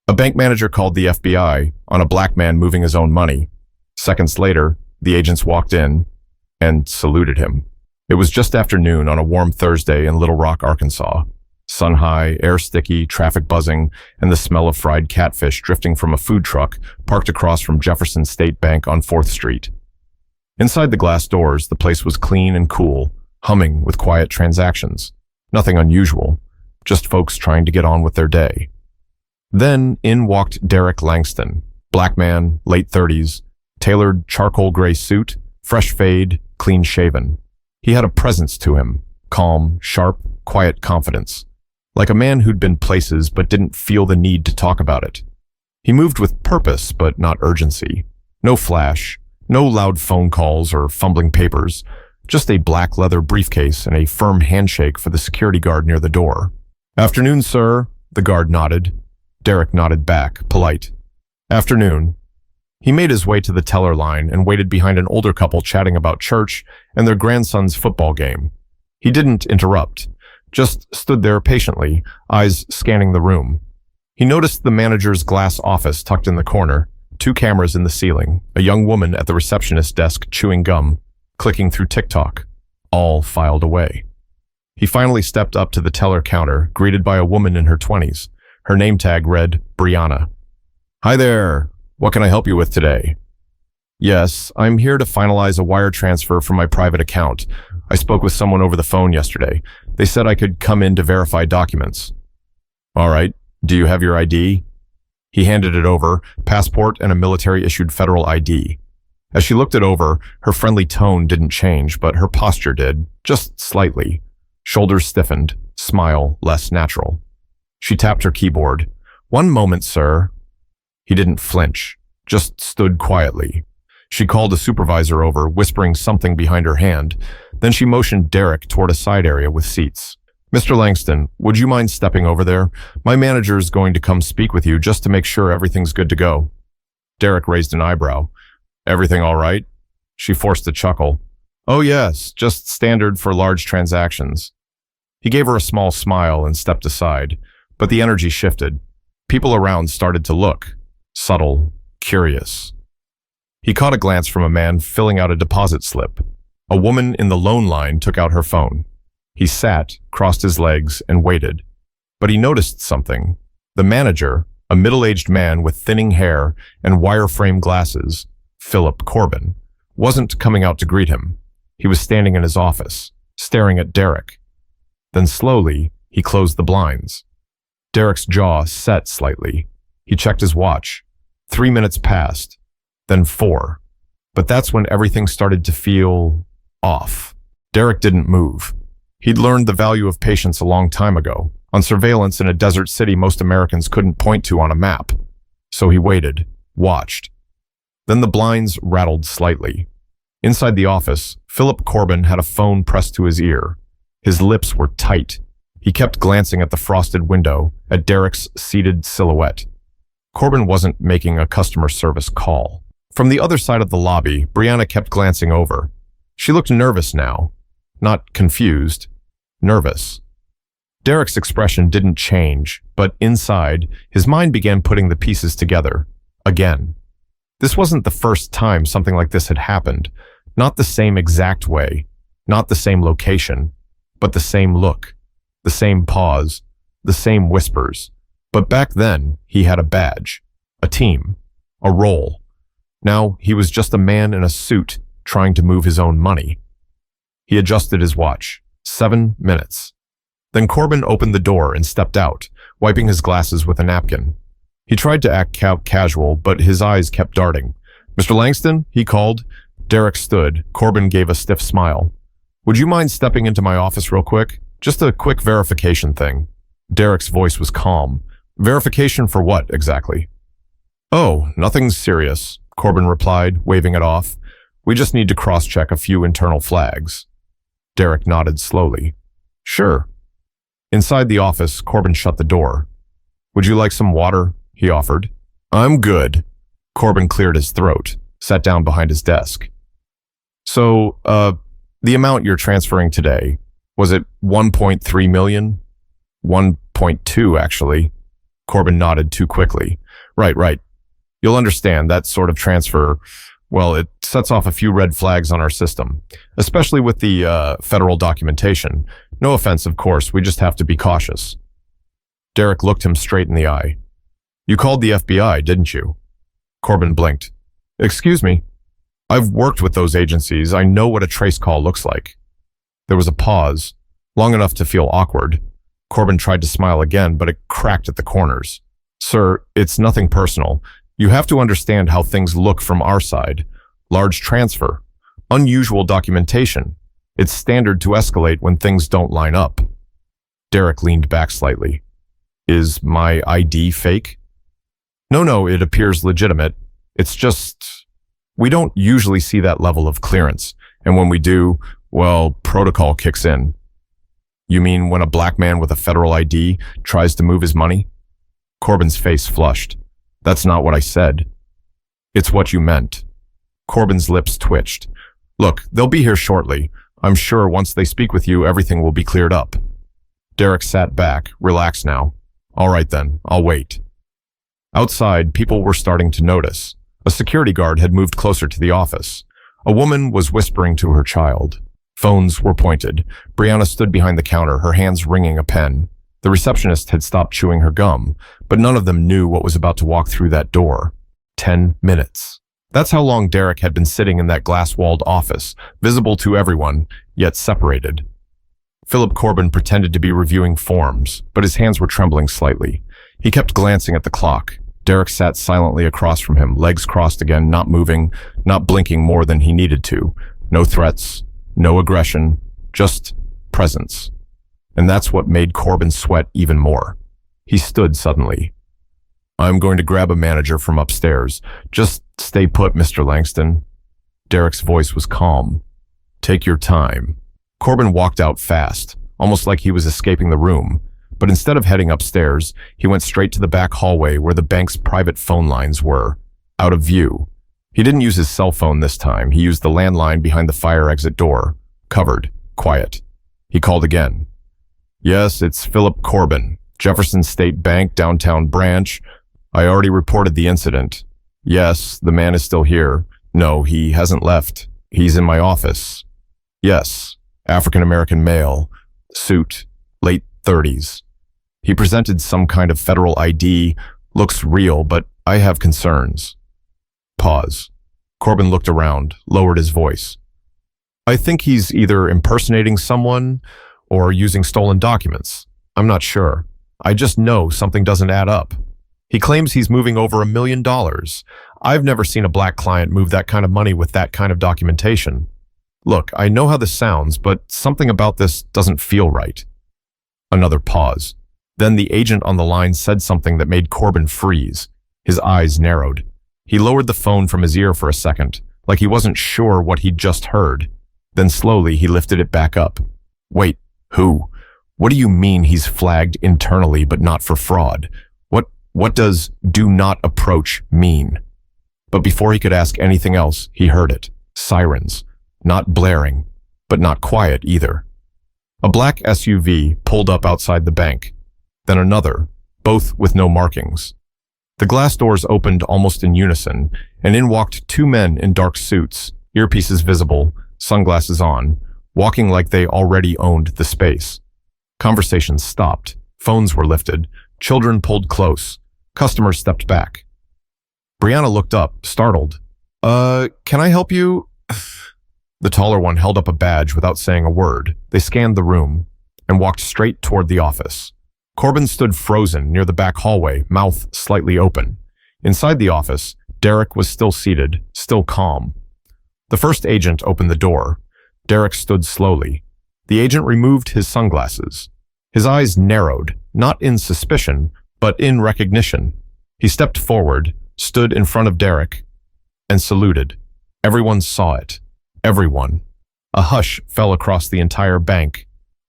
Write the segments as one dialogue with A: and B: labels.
A: A bank manager called the FBI on a black man moving his own money. Seconds later, the agents walked in and saluted him. It was just after noon on a warm Thursday in Little Rock, Arkansas. Sun high, air sticky, traffic buzzing, and the smell of fried catfish drifting from a food truck parked across from Jefferson State Bank on 4th Street. Inside the glass doors, the place was clean and cool, humming with quiet transactions. Nothing unusual, just folks trying to get on with their day. Then in walked Derek Langston, black man, late 30s, tailored charcoal gray suit, fresh fade, clean shaven. He had a presence to him, calm, sharp, quiet confidence, like a man who'd been places but didn't feel the need to talk about it. He moved with purpose but not urgency. No flash, no loud phone calls or fumbling papers, just a black leather briefcase and a firm handshake for the security guard near the door. "Afternoon, sir," the guard nodded. Derek nodded back, polite. "Afternoon." He made his way to the teller line and waited behind an older couple chatting about church and their grandson's football game. He didn't interrupt, just stood there patiently, eyes scanning the room. He noticed the manager's glass office tucked in the corner, 2 cameras in the ceiling, a young woman at the receptionist's desk chewing gum, clicking through TikTok, all filed away. He finally stepped up to the teller counter, greeted by a woman in her 20s. Her name tag read, Brianna. "Hi there. What can I help you with today?" "Yes, I'm here to finalize a wire transfer from my private account. I spoke with someone over the phone yesterday. They said I could come in to verify documents." "All right. Do you have your ID?" He handed it over, passport and a military-issued federal ID. As she looked it over, her friendly tone didn't change, but her posture did, just slightly. Shoulders stiffened, smile less natural. She tapped her keyboard. "One moment, sir." He didn't flinch, just stood quietly. She called a supervisor over, whispering something behind her hand. Then she motioned Derek toward a side area with seats. "Mr. Langston, would you mind stepping over there? My manager is going to come speak with you just to make sure everything's good to go." Derek raised an eyebrow. "Everything all right?" She forced a chuckle. "Oh yes, just standard for large transactions." He gave her a small smile and stepped aside, but the energy shifted. People around started to look, subtle, curious. He caught a glance from a man filling out a deposit slip. A woman in the loan line took out her phone. He sat, crossed his legs, and waited. But he noticed something. The manager, a middle-aged man with thinning hair and wire-frame glasses, Philip Corbin, wasn't coming out to greet him. He was standing in his office, staring at Derek. Then slowly, he closed the blinds. Derek's jaw set slightly. He checked his watch. 3 minutes passed, then 4. But that's when everything started to feel off. Derek didn't move. He'd learned the value of patience a long time ago, on surveillance in a desert city most Americans couldn't point to on a map. So he waited, watched. Then the blinds rattled slightly. Inside the office, Philip Corbin had a phone pressed to his ear. His lips were tight. He kept glancing at the frosted window, at Derek's seated silhouette. Corbin wasn't making a customer service call. From the other side of the lobby, Brianna kept glancing over. She looked nervous now. Not confused. Nervous. Derek's expression didn't change, but inside, his mind began putting the pieces together. Again. This wasn't the first time something like this had happened. Not the same exact way. Not the same location. But the same look. The same pause. The same whispers. But back then, he had a badge. A team. A role. Now, he was just a man in a suit trying to move his own money. He adjusted his watch. 7 minutes. Then Corbin opened the door and stepped out, wiping his glasses with a napkin. He tried to act casual, but his eyes kept darting. "Mr. Langston?" he called. Derek stood. Corbin gave a stiff smile. "Would you mind stepping into my office real quick? Just a quick verification thing." Derek's voice was calm. "Verification for what, exactly?" "Oh, nothing serious," Corbin replied, waving it off. "We just need to cross-check a few internal flags." Derek nodded slowly. "Sure." Inside the office, Corbin shut the door. "Would you like some water?" he offered. "I'm good." Corbin cleared his throat, sat down behind his desk. "So, the amount you're transferring today, was it 1.3 million? 1.2, actually." Corbin nodded too quickly. Right. You'll understand that sort of transfer, well, it sets off a few red flags on our system, especially with the federal documentation. No offense, of course, we just have to be cautious. Derek looked him straight in the eye. You called the FBI, didn't you? Corbin blinked. Excuse me? I've worked with those agencies. I know what a trace call looks like. There was a pause, long enough to feel awkward. Corbin tried to smile again, but it cracked at the corners. Sir, it's nothing personal. You have to understand how things look from our side. Large transfer. Unusual documentation. It's standard to escalate when things don't line up. Derek leaned back slightly. Is my ID fake? No, it appears legitimate. It's just, we don't usually see that level of clearance. And when we do, well, protocol kicks in. You mean when a black man with a federal ID tries to move his money? Corbin's face flushed. That's not what I said. It's what you meant. Corbin's lips twitched. Look, they'll be here shortly. I'm sure once they speak with you, everything will be cleared up. Derek sat back, relaxed now. All right then, I'll wait. Outside, people were starting to notice. A security guard had moved closer to the office. A woman was whispering to her child. Phones were pointed. Brianna stood behind the counter, her hands ringing a pen. The receptionist had stopped chewing her gum, but none of them knew what was about to walk through that door. 10 minutes. That's how long Derek had been sitting in that glass-walled office, visible to everyone, yet separated. Philip Corbin pretended to be reviewing forms, but his hands were trembling slightly. He kept glancing at the clock. Derek sat silently across from him, legs crossed again, not moving, not blinking more than he needed to. No threats, no aggression, just presence. And that's what made Corbin sweat even more. He stood suddenly. I'm going to grab a manager from upstairs. Just stay put, Mr. Langston. Derek's voice was calm. Take your time. Corbin walked out fast, almost like he was escaping the room. But instead of heading upstairs, he went straight to the back hallway where the bank's private phone lines were, out of view. He didn't use his cell phone this time. He used the landline behind the fire exit door. Covered. Quiet. He called again. Yes, it's Philip Corbin, Jefferson State Bank, downtown branch. I already reported the incident. Yes, the man is still here. No, he hasn't left. He's in my office. Yes, African-American male, suit, late 30s. He presented some kind of federal ID, looks real, but I have concerns. Pause. Corbin looked around, lowered his voice. I think he's either impersonating someone or using stolen documents. I'm not sure. I just know something doesn't add up. He claims he's moving over $1 million. I've never seen a black client move that kind of money with that kind of documentation. Look, I know how this sounds, but something about this doesn't feel right. Another pause. Then the agent on the line said something that made Corbin freeze. His eyes narrowed. He lowered the phone from his ear for a second, like he wasn't sure what he'd just heard. Then slowly he lifted it back up. Wait, who? What do you mean he's flagged internally but not for fraud? What does do not approach mean? But before he could ask anything else, he heard it. Sirens. Not blaring, but not quiet either. A black SUV pulled up outside the bank. Then another, both with no markings. The glass doors opened almost in unison, and in walked two men in dark suits, earpieces visible, sunglasses on, walking like they already owned the space. Conversations stopped. Phones were lifted. Children pulled close. Customers stepped back. Brianna looked up, startled. Can I help you? The taller one held up a badge without saying a word. They scanned the room and walked straight toward the office. Corbin stood frozen near the back hallway, mouth slightly open. Inside the office, Derek was still seated, still calm. The first agent opened the door. Derek stood slowly. The agent removed his sunglasses. His eyes narrowed, not in suspicion, but in recognition. He stepped forward, stood in front of Derek, and saluted. Everyone saw it. Everyone. A hush fell across the entire bank.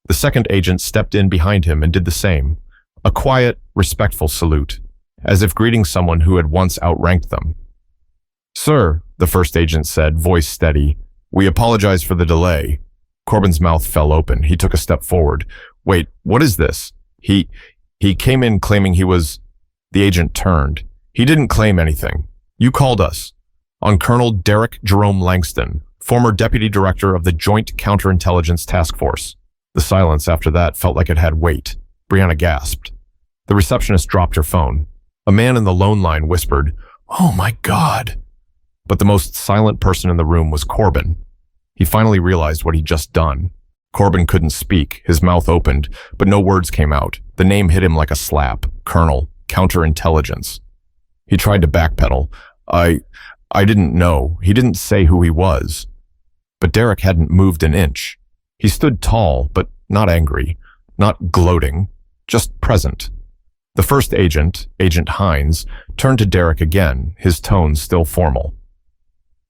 A: The second agent stepped in behind him and did the same. A quiet, respectful salute, as if greeting someone who had once outranked them. Sir, the first agent said, voice steady, we apologize for the delay. Corbin's mouth fell open. He took a step forward. Wait, what is this? He came in claiming he was... The agent turned. He didn't claim anything. You called us. On Colonel Derek Jerome Langston, former Deputy Director of the Joint Counterintelligence Task Force. The silence after that felt like it had weight. Brianna gasped. The receptionist dropped her phone. A man in the loan line whispered, "Oh my God." But the most silent person in the room was Corbin. He finally realized what he'd just done. Corbin couldn't speak. His mouth opened, but no words came out. The name hit him like a slap. Colonel, Counterintelligence. He tried to backpedal. I didn't know. He didn't say who he was. But Derek hadn't moved an inch. He stood tall, but not angry, not gloating, just present. The first agent, Agent Hines, turned to Derek again, his tone still formal.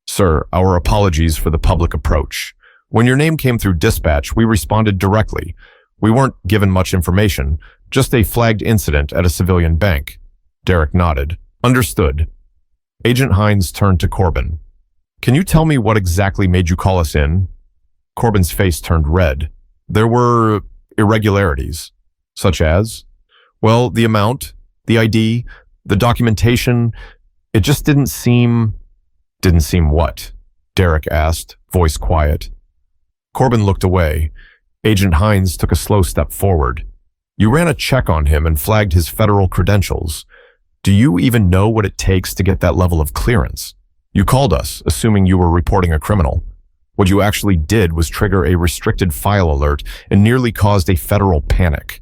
A: "Sir, our apologies for the public approach. When your name came through dispatch, we responded directly. We weren't given much information, just a flagged incident at a civilian bank." Derek nodded. "Understood." Agent Hines turned to Corbin. "Can you tell me what exactly made you call us in?" Corbin's face turned red. "There were irregularities." "Such as?" "Well, the amount, the ID, the documentation. It just didn't seem..." "Didn't seem what?" Derek asked, voice quiet. Corbin looked away. Agent Hines took a slow step forward. "You ran a check on him and flagged his federal credentials. Do you even know what it takes to get that level of clearance? You called us, assuming you were reporting a criminal. What you actually did was trigger a restricted file alert and nearly caused a federal panic."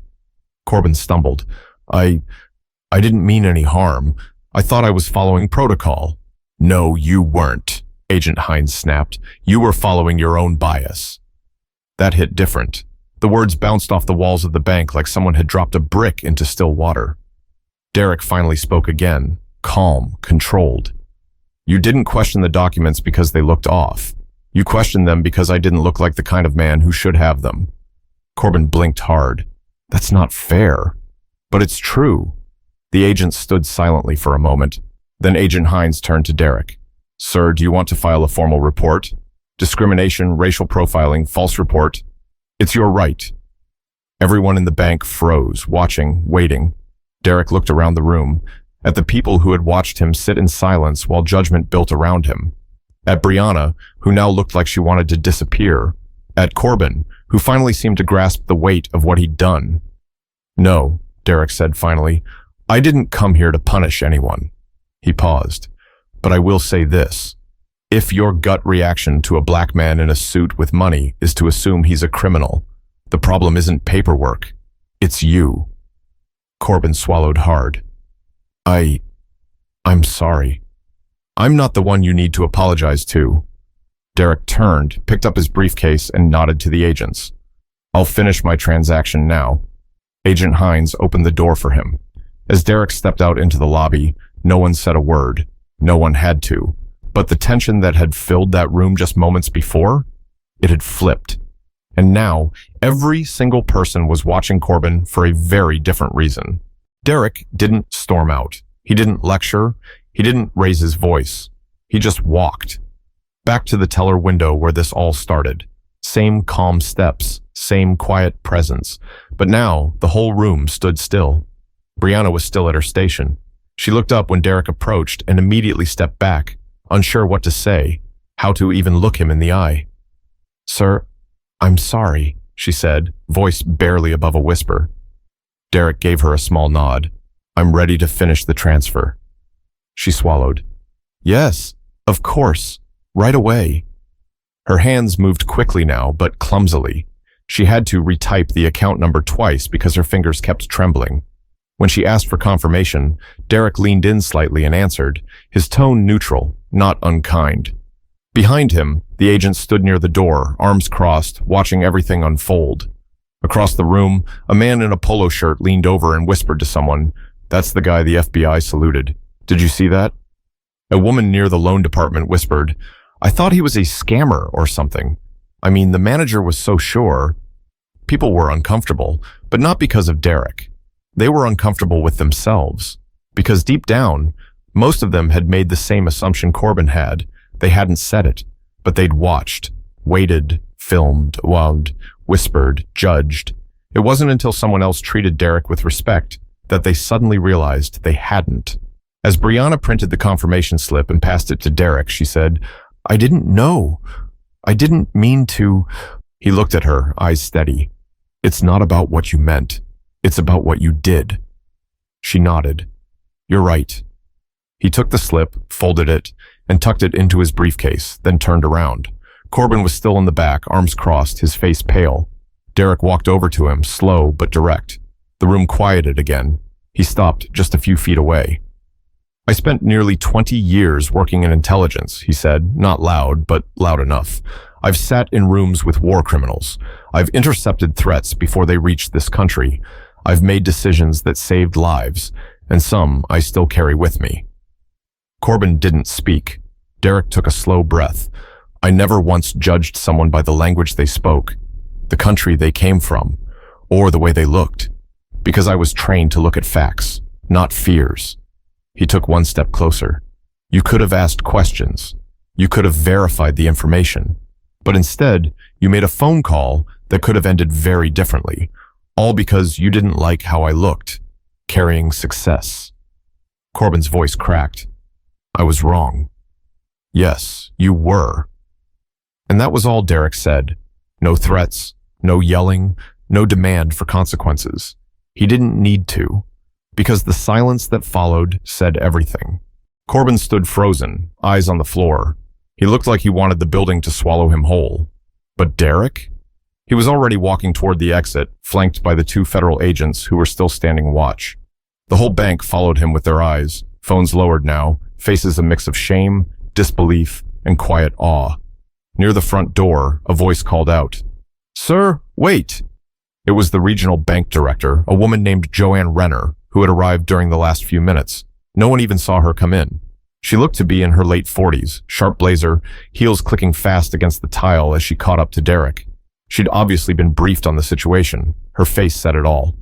A: Corbin stumbled. I didn't mean any harm. I thought I was following protocol." "No, you weren't," Agent Hines snapped. "You were following your own bias." That hit different. The words bounced off the walls of the bank like someone had dropped a brick into still water. Derek finally spoke again, calm, controlled. "You didn't question the documents because they looked off. You questioned them because I didn't look like the kind of man who should have them." Corbin blinked hard. "That's not fair." "But it's true." The agent stood silently for a moment. Then Agent Hines turned to Derek. "Sir, do you want to file a formal report? Discrimination, racial profiling, false report. It's your right." Everyone in the bank froze, watching, waiting. Derek looked around the room, at the people who had watched him sit in silence while judgment built around him. At Brianna, who now looked like she wanted to disappear. At Corbin, who finally seemed to grasp the weight of what he'd done. "No," Derek said finally, "I didn't come here to punish anyone." He paused. "But I will say this. If your gut reaction to a black man in a suit with money is to assume he's a criminal, the problem isn't paperwork. It's you." Corbin swallowed hard. I'm sorry. I'm not the one you need to apologize to." Derek turned, picked up his briefcase, and nodded to the agents. "I'll finish my transaction now." Agent Hines opened the door for him. As Derek stepped out into the lobby, no one said a word. No one had to. But the tension that had filled that room just moments before, it had flipped. And now, every single person was watching Corbin for a very different reason. Derek didn't storm out. He didn't lecture. He didn't raise his voice. He just walked. Back to the teller window where this all started. Same calm steps, same quiet presence. But now, the whole room stood still. Brianna was still at her station. She looked up when Derek approached and immediately stepped back, unsure what to say, how to even look him in the eye. "Sir, I'm sorry," she said, voice barely above a whisper. Derek gave her a small nod. "I'm ready to finish the transfer." She swallowed. "Yes, of course, right away." Her hands moved quickly now, but clumsily. She had to retype the account number twice because her fingers kept trembling. When she asked for confirmation, Derek leaned in slightly and answered, his tone neutral, not unkind. Behind him, the agent stood near the door, arms crossed, watching everything unfold. Across the room, a man in a polo shirt leaned over and whispered to someone, "That's the guy the FBI saluted. Did you see that?" A woman near the loan department whispered, "I thought he was a scammer or something. I mean, the manager was so sure." People were uncomfortable, but not because of Derek. They were uncomfortable with themselves, because deep down, most of them had made the same assumption Corbin had. They hadn't said it, but they'd watched, waited, filmed, whispered, judged. It wasn't until someone else treated Derek with respect that they suddenly realized they hadn't. As Brianna printed the confirmation slip and passed it to Derek, she said, "I didn't know. I didn't mean to." He looked at her, eyes steady. "It's not about what you meant. It's about what you did." She nodded. "You're right." He took the slip, folded it, and tucked it into his briefcase, then turned around. Corbin was still in the back, arms crossed, his face pale. Derek walked over to him, slow but direct. The room quieted again. He stopped just a few feet away. "I spent nearly 20 years working in intelligence," he said, not loud, but loud enough. "I've sat in rooms with war criminals. I've intercepted threats before they reached this country. I've made decisions that saved lives, and some I still carry with me." Corbin didn't speak. Derek took a slow breath. "I never once judged someone by the language they spoke, the country they came from, or the way they looked, because I was trained to look at facts, not fears." He took one step closer. "You could have asked questions. You could have verified the information. But instead, you made a phone call that could have ended very differently, all because you didn't like how I looked, carrying success." Corbin's voice cracked. "I was wrong." "Yes, you were." And that was all Derek said. No threats, no yelling, no demand for consequences. He didn't need to, because the silence that followed said everything. Corbin stood frozen, eyes on the floor. He looked like he wanted the building to swallow him whole. But Derek? He was already walking toward the exit, flanked by the two federal agents who were still standing watch. The whole bank followed him with their eyes, phones lowered now, faces a mix of shame, disbelief, and quiet awe. Near the front door, a voice called out, "Sir, wait!" It was the regional bank director, a woman named Joanne Renner, who had arrived during the last few minutes. No one even saw her come in. She looked to be in her late 40s, sharp blazer, heels clicking fast against the tile as she caught up to Derek. She'd obviously been briefed on the situation. Her face said it all.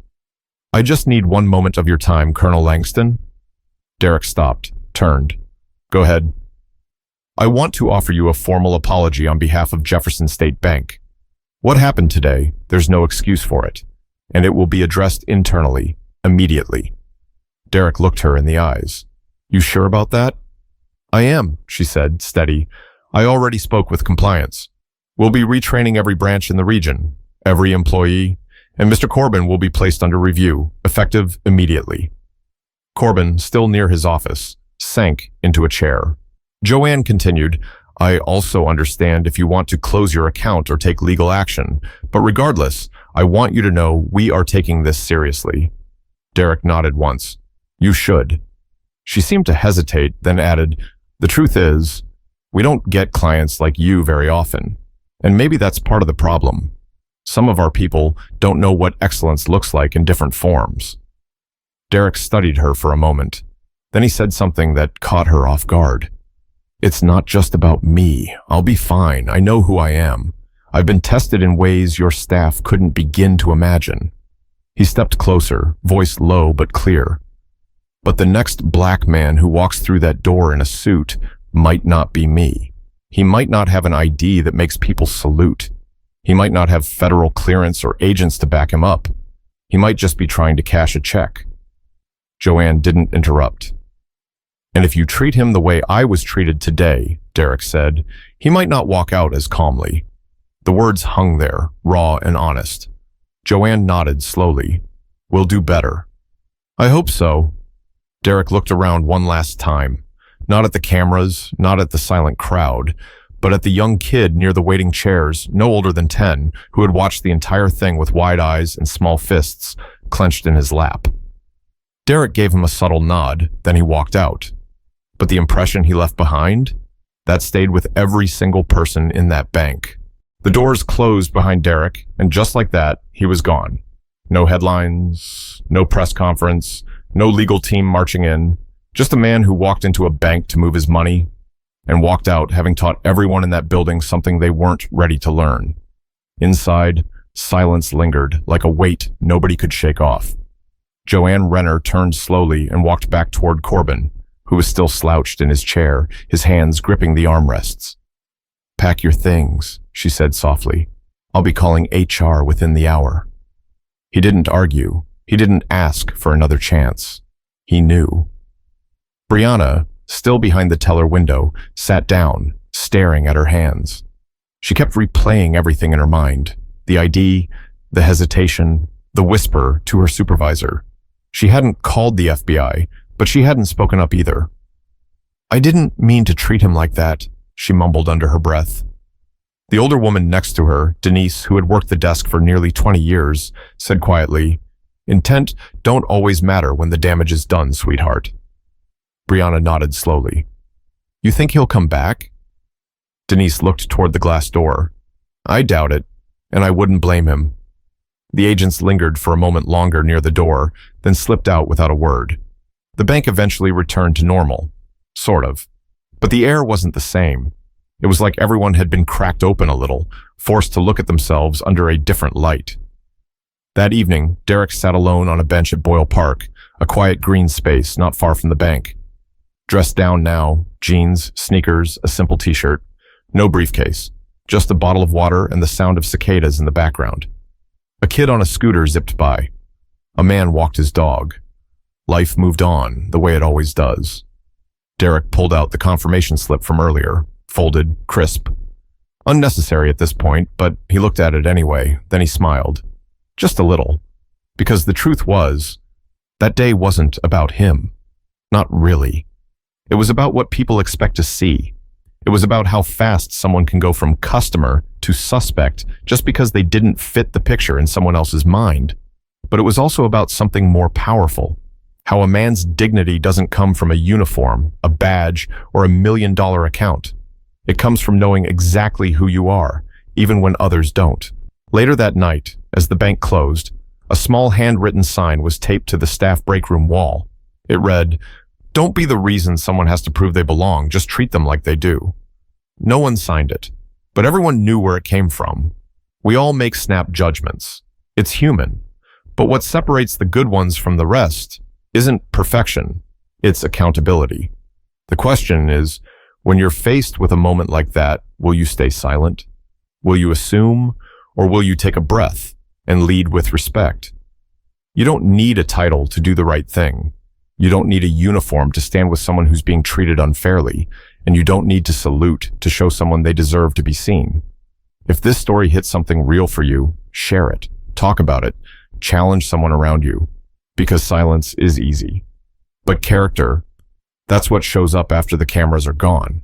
A: "I just need one moment of your time, Colonel Langston." Derek stopped, turned. "Go ahead." "I want to offer you a formal apology on behalf of Jefferson State Bank. What happened today, there's no excuse for it, and it will be addressed internally, immediately." Derek looked her in the eyes. "You sure about that?" "I am," she said, steady. "I already spoke with compliance. We'll be retraining every branch in the region, every employee, and Mr. Corbin will be placed under review, effective immediately." Corbin, still near his office, sank into a chair. Joanne continued, "I also understand if you want to close your account or take legal action, but regardless, I want you to know we are taking this seriously." Derek nodded once. "You should." She seemed to hesitate, then added, "The truth is, we don't get clients like you very often, and maybe that's part of the problem. Some of our people don't know what excellence looks like in different forms." Derek studied her for a moment. Then he said something that caught her off guard. "It's not just about me. I'll be fine. I know who I am. I've been tested in ways your staff couldn't begin to imagine." He stepped closer, voice low but clear. "But the next black man who walks through that door in a suit might not be me. He might not have an ID that makes people salute. He might not have federal clearance or agents to back him up. He might just be trying to cash a check." Joanne didn't interrupt. "And if you treat him the way I was treated today," Derek said, "he might not walk out as calmly." The words hung there, raw and honest. Joanne nodded slowly. "We'll do better." "I hope so." Derek looked around one last time, not at the cameras, not at the silent crowd, but at the young kid near the waiting chairs, no older than 10, who had watched the entire thing with wide eyes and small fists clenched in his lap. Derek gave him a subtle nod, then he walked out. But the impression he left behind? That stayed with every single person in that bank. The doors closed behind Derek, and just like that, he was gone. No headlines, no press conference, no legal team marching in, just a man who walked into a bank to move his money and walked out having taught everyone in that building something they weren't ready to learn. Inside, silence lingered like a weight nobody could shake off. Joanne Renner turned slowly and walked back toward Corbin, who was still slouched in his chair, his hands gripping the armrests. "Pack your things," she said softly. "I'll be calling HR within the hour." He didn't argue. He didn't ask for another chance. He knew. Brianna, still behind the teller window, sat down, staring at her hands. She kept replaying everything in her mind. The ID, the hesitation, the whisper to her supervisor. She hadn't called the FBI, but she hadn't spoken up either. "I didn't mean to treat him like that," she mumbled under her breath. The older woman next to her, Denise, who had worked the desk for nearly 20 years, said quietly, "Intent don't always matter when the damage is done, sweetheart." Brianna nodded slowly. "You think he'll come back?" Denise looked toward the glass door. "I doubt it, and I wouldn't blame him." The agents lingered for a moment longer near the door, then slipped out without a word. The bank eventually returned to normal. Sort of. But the air wasn't the same. It was like everyone had been cracked open a little, forced to look at themselves under a different light. That evening, Derek sat alone on a bench at Boyle Park, a quiet green space not far from the bank. Dressed down now, jeans, sneakers, a simple t-shirt. No briefcase, just a bottle of water and the sound of cicadas in the background. A kid on a scooter zipped by. A man walked his dog. Life moved on, the way it always does. Derek pulled out the confirmation slip from earlier, folded, crisp. Unnecessary at this point, but he looked at it anyway, then he smiled. Just a little. Because the truth was, that day wasn't about him. Not really. It was about what people expect to see. It was about how fast someone can go from customer to suspect just because they didn't fit the picture in someone else's mind. But it was also about something more powerful. How a man's dignity doesn't come from a uniform, a badge, or $1 million account. It comes from knowing exactly who you are, even when others don't. Later that night, as the bank closed, a small handwritten sign was taped to the staff break room wall. It read, "Don't be the reason someone has to prove they belong, just treat them like they do." No one signed it, but everyone knew where it came from. We all make snap judgments. It's human. But what separates the good ones from the rest isn't perfection, it's accountability. The question is, when you're faced with a moment like that, will you stay silent? Will you assume, or will you take a breath and lead with respect? You don't need a title to do the right thing. You don't need a uniform to stand with someone who's being treated unfairly, and you don't need to salute to show someone they deserve to be seen. If this story hits something real for you, share it, talk about it, challenge someone around you, because silence is easy. But character, that's what shows up after the cameras are gone.